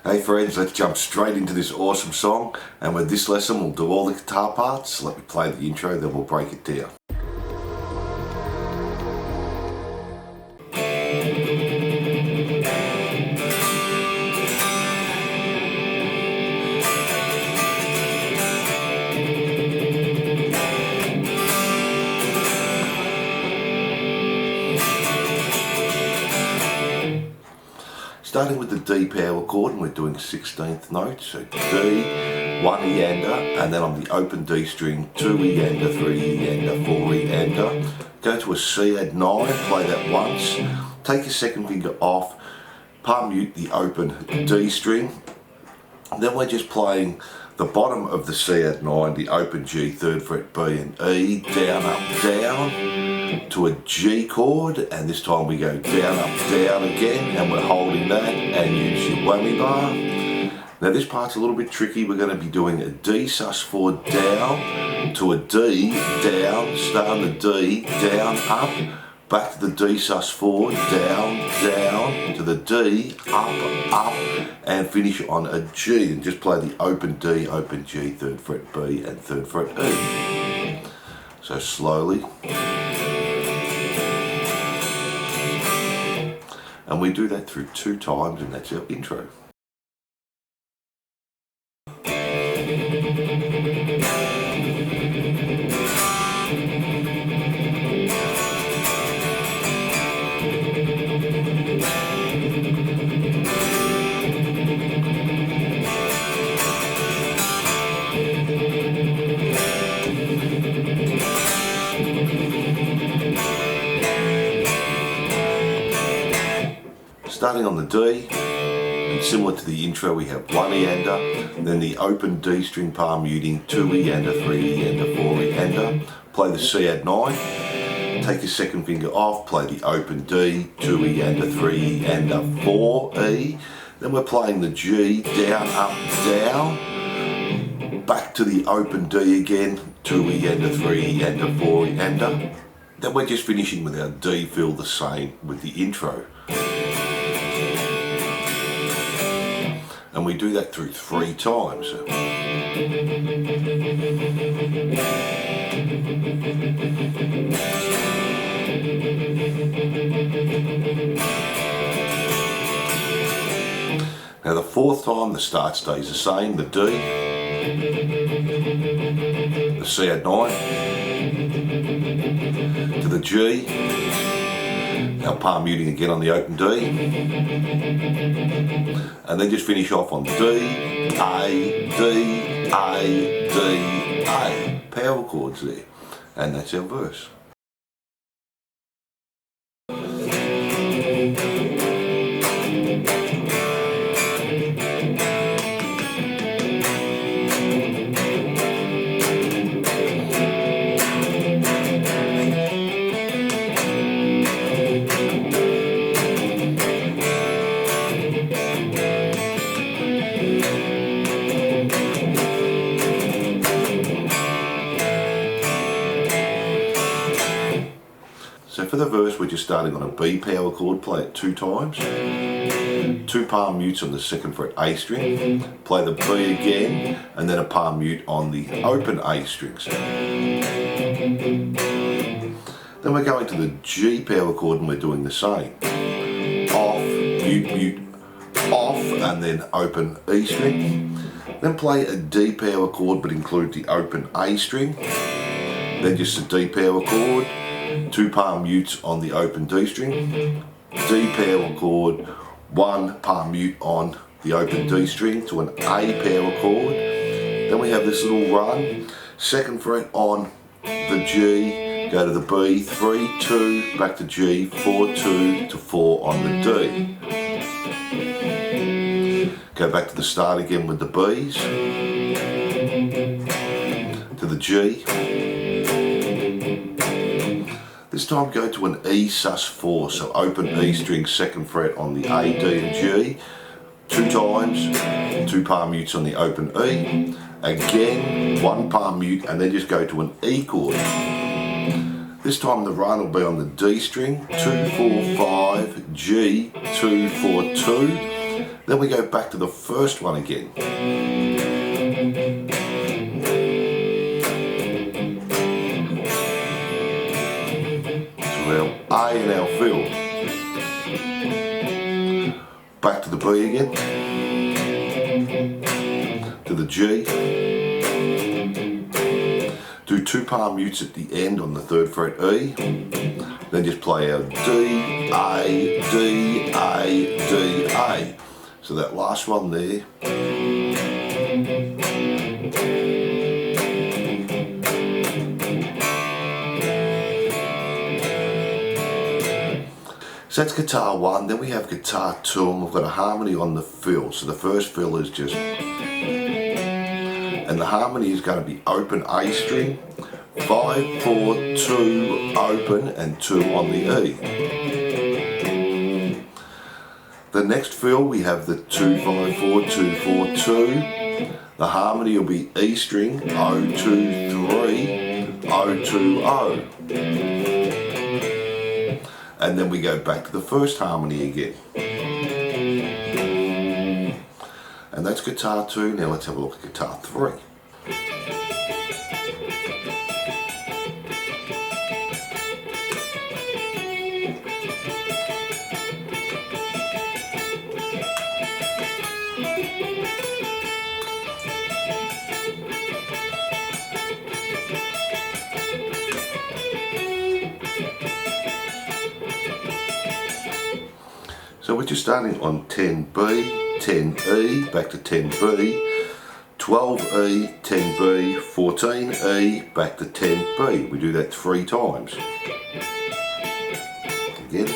Hey friends, let's jump straight into this awesome song, and with this lesson we'll do all the guitar parts. Let me play the intro, then we'll break it down. Starting with the D power chord, and we're doing 16th notes, so D, 1 E-ender, and then on the open D string, 2 E-ender, 3 E-ender, 4 E-ender. Go to a C add 9, play that once, take your second finger off, palm mute the open D string, then we're just playing the bottom of the C add 9, the open G, 3rd fret B and E, down, up, down, to a G chord, and this time we go down, up, down again, and we're holding that and use your whammy bar. Now this part's a little bit tricky. We're going to be doing a D sus4 down to a D, down, start on the D, down, up, back to the D sus4, down, down, to the D, up, and finish on a G, and just play the open D, open G, 3rd fret B and 3rd fret E. So slowly. And we do that through 2 times, and that's our intro. Starting on the D, and similar to the intro, we have 1 E-ender, then the open D string palm muting, 2 E-ender, 3 E-ender, 4 E-ender, play the C add 9, take your second finger off, play the open D, 2 E-ender, 3 E-ender, 4 E, then we're playing the G, down, up, down, back to the open D again, 2 E-ender, 3 E-ender, 4 E-ender, then we're just finishing with our D fill the same with the intro. And we do that through 3 times. Now the 4th time the start stays the same, the D, the C add 9, to the G, our palm muting again on the open D, and then just finish off on D, A, D, A, D, A. Power chords there, and that's our verse. So for the verse, we're just starting on a B power chord, play it 2 times, 2 palm mutes on the 2nd fret A string, play the B again, and then a palm mute on the open A strings. Then we're going to the G power chord, and we're doing the same. Off, mute, mute, off, and then open E string. Then play a D power chord, but include the open A string. Then just a D power chord, 2 palm mutes on the open D string, D power chord, 1 palm mute on the open D string to an A power chord. Then we have this little run, 2nd fret on the G, go to the B, 3, 2, back to G, 4, 2 to 4 on the D. Go back to the start again with the B's, to the G. This time go to an E sus4, so open E string, 2nd fret on the A, D and G, 2 times, 2 palm mutes on the open E, again 1 palm mute, and then just go to an E chord. This time the run will be on the D string, 2, 4, 5, G, 2, 4, 2, Then we go back to the first one again. So our A and our fill. Back to the B again. To the G. Do 2 palm mutes at the end on the 3rd fret E. Then just play our D, A, D, A, D, A. So that last one there. So that's guitar 1, then we have guitar 2 and we've got a harmony on the fill. So the first fill is just, and the harmony is going to be open A string, 5, 4, 2, open and 2 on the E. The next fill we have the 2, 5, 4, 2, 4, 2. The harmony will be E string, O, 2, 3, O, 2, O. And then we go back to the first harmony again. And that's guitar 2. Now let's have a look at guitar 3. So we're just starting on 10B, 10E, back to 10B, 12E, 10B, 14E, back to 10B. We do that 3 times. Again.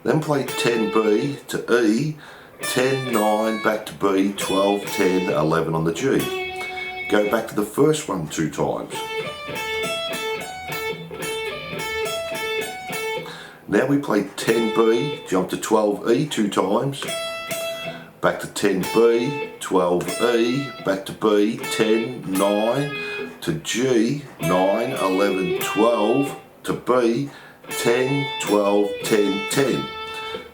Then play 10B to E, 10, 9, back to B, 12, 10, 11 on the G. Go back to the first one 2 times. Now we play 10B, jump to 12E 2 times, back to 10B, 12E, back to B, 10, 9, to G, 9, 11, 12, to B, 10, 12, 10, 10.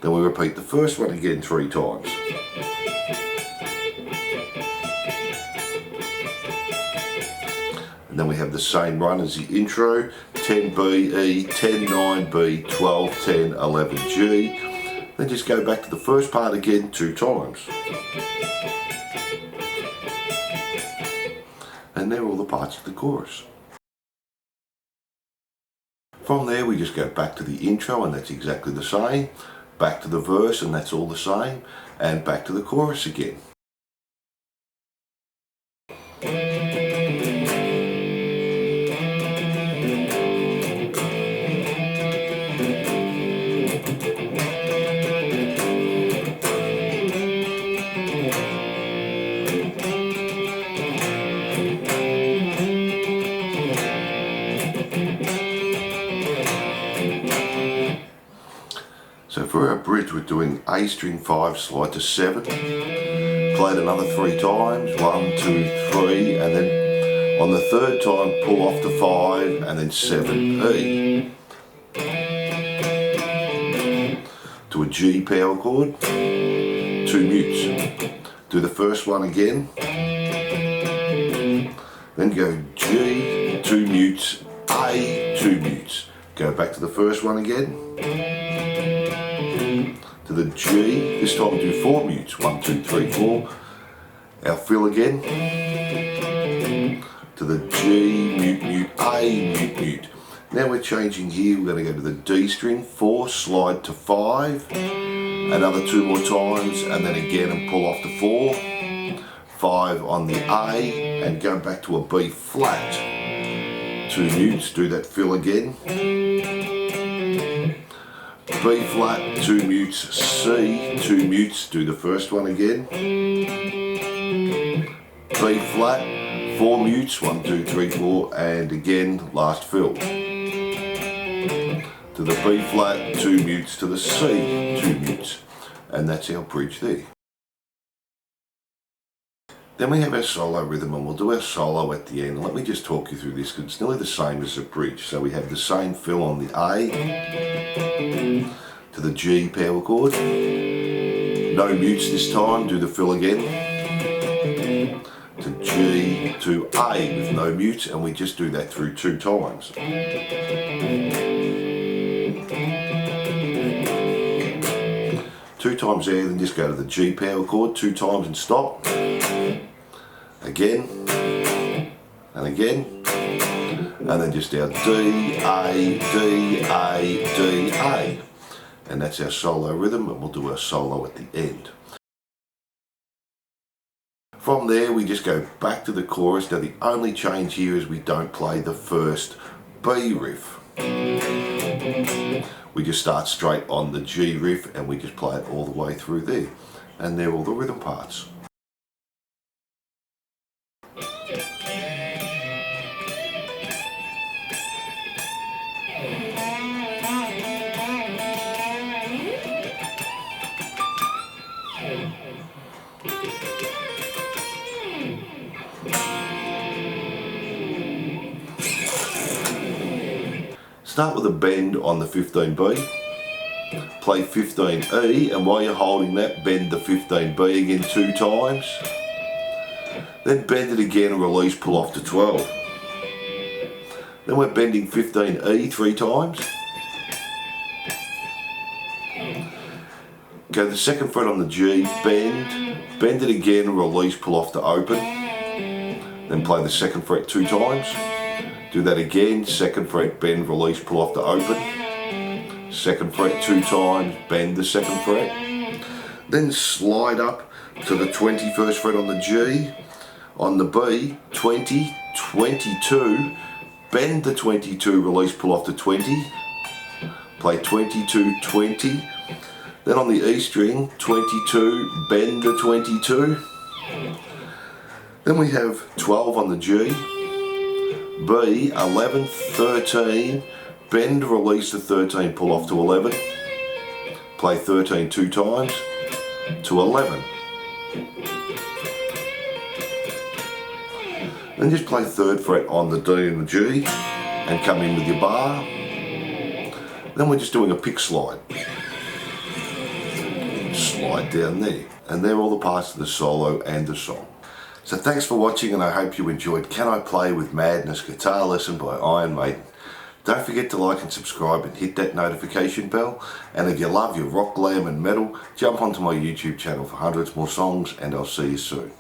Then we repeat the first one again 3 times. And then we have the same run as the intro, 10B, E, 10, 9B, 12, 10, 11, G. Then just go back to the first part again 2 times. And they're all the parts of the chorus. From there we just go back to the intro and that's exactly the same, back to the verse and that's all the same, and back to the chorus again. So for our bridge we're doing A string 5, slide to 7, play it another 3 times, 1, 2, 3, and then on the 3rd time pull off the 5 and then 7 E. To a G power chord, 2 mutes. Do the first one again, then go G, 2 mutes, A, 2 mutes. Go back to the first one again, to the G, this time do 4 mutes, 1, 2, 3, 4. Our fill again, to the G, mute, mute, A, mute, mute. Now we're changing here, we're going to go to the D string, 4, slide to 5, another 2 more times, and then again and pull off the 4, 5 on the A, and go back to a B flat. 2 mutes, do that fill again. B flat, 2 mutes, C, 2 mutes, do the first one again. B flat, 4 mutes, 1, 2, 3, 4, and again, last fill. To the B flat, 2 mutes, to the C, 2 mutes. And that's our bridge there. Then we have our solo rhythm and we'll do our solo at the end. Let me just talk you through this because it's nearly the same as the bridge. So we have the same fill on the A, to to the G power chord. No mutes this time, do the fill again. To G to A with no mute, and we just do that through 2 times. 2 times there, then just go to the G power chord 2 times and stop. Again, and again, and then just our D, A, D, A, D, A. And that's our solo rhythm, and we'll do our solo at the end. From there we just go back to the chorus. Now the only change here is we don't play the first B riff. We just start straight on the G riff and we just play it all the way through there. And they're all the rhythm parts. Start with a bend on the 15B, play 15E, and while you're holding that, bend the 15B again 2 times, then bend it again and release, pull off to 12. Then we're bending 15E 3 times, go to the 2nd fret on the G, bend it again, release, pull off to open, then play the 2nd fret 2 times. Do that again, 2nd fret, bend, release, pull off to open. 2nd fret 2 times, bend the 2nd fret. Then slide up to the 21st fret on the G. On the B, 20, 22, bend the 22, release, pull off to 20. Play 22, 20. Then on the E string, 22, bend the 22. Then we have 12 on the G. B, 11, 13, bend, release the 13, pull off to 11, play 13 2 times, to 11. Then just play 3rd fret on the D and the G, and come in with your bar. Then we're just doing a pick slide. Slide down there. And they're all the parts of the solo and the song. So thanks for watching, and I hope you enjoyed Can I Play with Madness guitar lesson by Iron Maiden. Don't forget to like and subscribe and hit that notification bell. And if you love your rock, glam and metal, jump onto my YouTube channel for hundreds more songs, and I'll see you soon.